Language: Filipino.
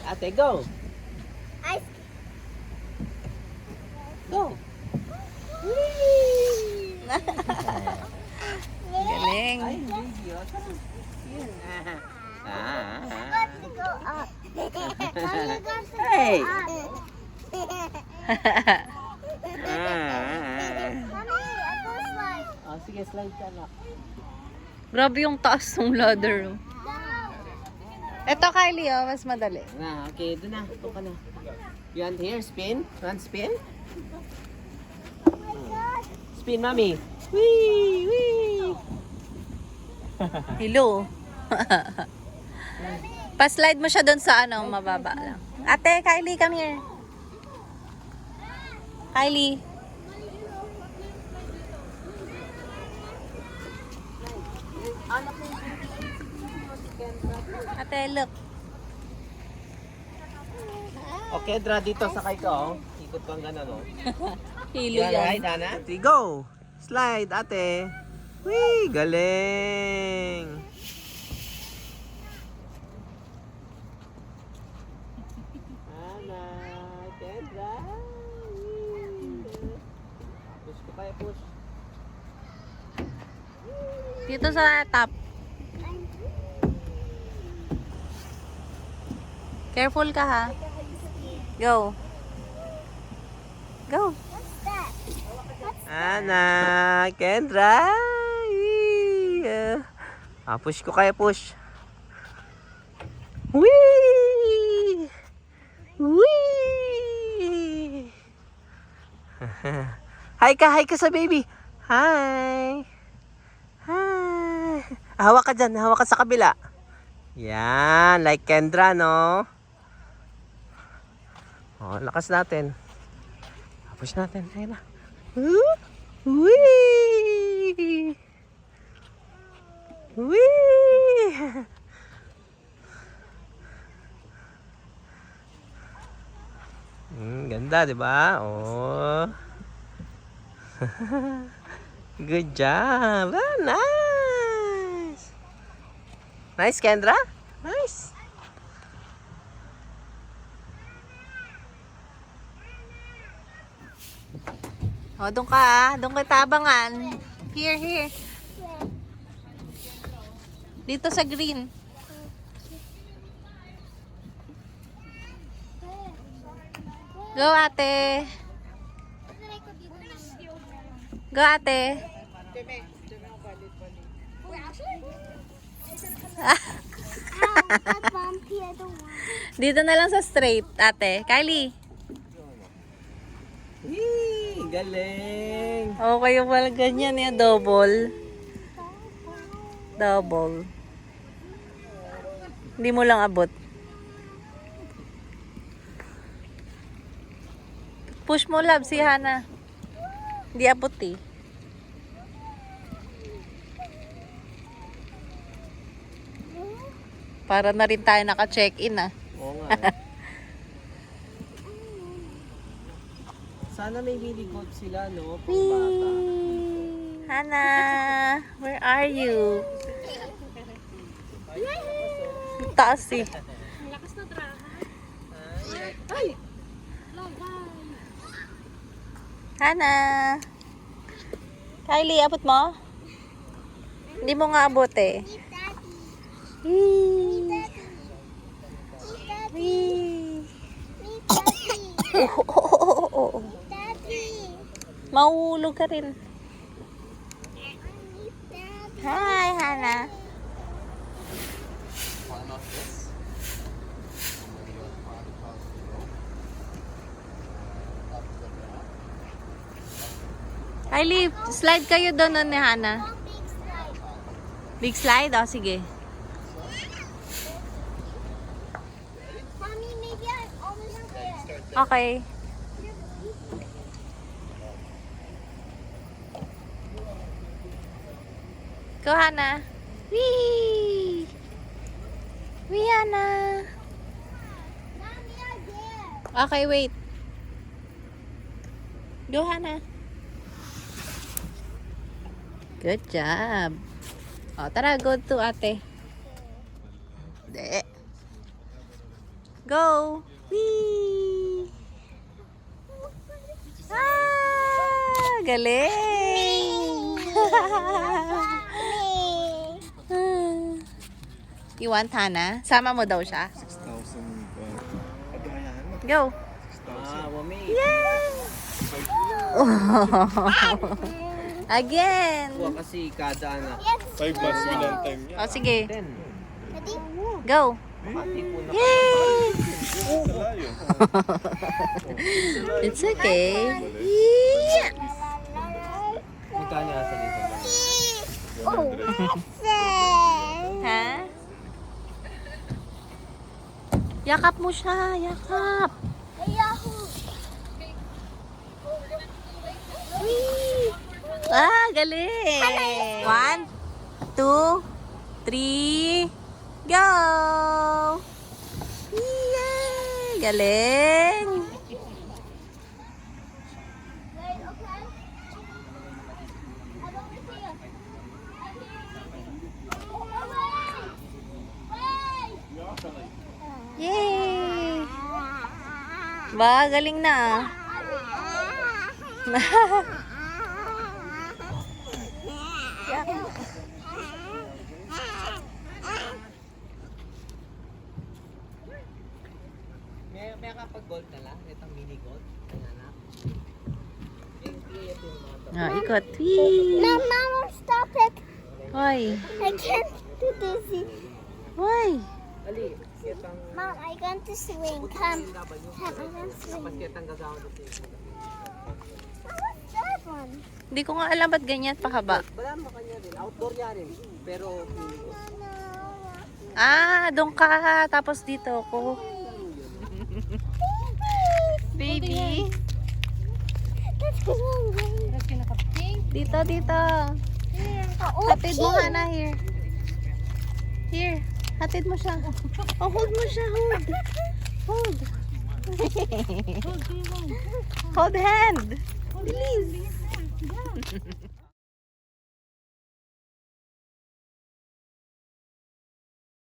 Ate, go. Ice. Go. Galing. Ay, video. Yun. Got to go up. Mommy got to Hey. go up. Mommy, I go slide. Oh, sige, slide ka na. Grabe yung taas ng ladder. Oh. Eto, Kylie, oh, mas madali. Okay, doon na. Ito ka na. You want here, spin? Want spin? Spin, mommy. Wee! Wee! Hello. Pa-slide mo siya doon sa ano, mababa lang. Ate, Kylie, come here. Kylie. Ate, look. Okay, Dra, dito sakay ka, oh. Ikot ko ang gano'n, oh. Hilo Yan, right, yan. Hana? Okay, go! Slide, ate. Wee! Galing! Hana, Kendra. Push ko kaya, push. Dito sa top. Careful ka ha. Go. Go. What's that? Hana, Kendra. Push ko kaya, push. Wee! Wee! Hi ka sa baby. Hi. Hi. Hawak ka dyan, hawak ka sa kabila. Yan, like Kendra, no? Oh, lakas natin. Push natin, ayun na. Wee! Wee! Ganda, di ba? Oh. Good job. Nice. Nice, Kendra. Nice. O, doon ka ah. Doon kita abangan. Here. Dito sa green. Go, ate. Go, ate. That bumpy, I don't want. Dito na lang sa straight, ate. Kylie. Yee! Galing. Okay yung pala ganyan eh. Double. Hindi mo lang abot. Push mo, love, si Hana. Hindi abot eh. Para na rin tayo naka-check-in ah. Oo nga. Sana may mini golf sila, no? Pang bata. Hana, where are you? Ang taas eh. Hana. Kylie, abot mo? Hindi mo nga abot eh. Wee. Oo. Mahulog ka rin. Hi, Hana. Kylie, slide kayo doon ni Hana. Big slide? O, sige. Mommy, maybe I'm almost there. Okay. Go, Hana. Wee! Wee, Hana. Mommy, I'm there. Okay, wait. Go, Hana. Good job. O, tara, go to ate. De. Go! Whee! Ah! Galing! You want, Hana? Sama mo daw siya? 6,000. Go! Wami. Again! Kasi kada anak. 5 plus winang time niya. O, sige. 10. Ready? Go! Yay! Wala yun. It's okay. Magkano asa dito? Oh. Ha? Yakap mo siya, yakap. Yahoo! Ah, galing. 1, 2, 3, go! Yay! Galing. Wait, okay? I don't see you. Wait! Yay! Ba, galing na. May kapag-gold na lang? Itong mini-gold? Ang anak? Ah, ikot. Whee! No, Mama, stop it. Hoy. I can't do this. Hoy. Ali, kitang Mom, I want to swing. Come. Come, I want to swing. kitang gagawin dito. What's that one? Hindi ko nga alam ba't ganyan pahaba. Wala mo kanya din. Outdoor yan rin. Pero mini-gold. Ah, doon ka. Tapos dito ako. Baby. That's wrong. Dito, dito. Hatid mo, Hana. Here. Here. Hatid mo siya. Oh, hold mo siya. Hold. Hold. Hold hand. Bilis.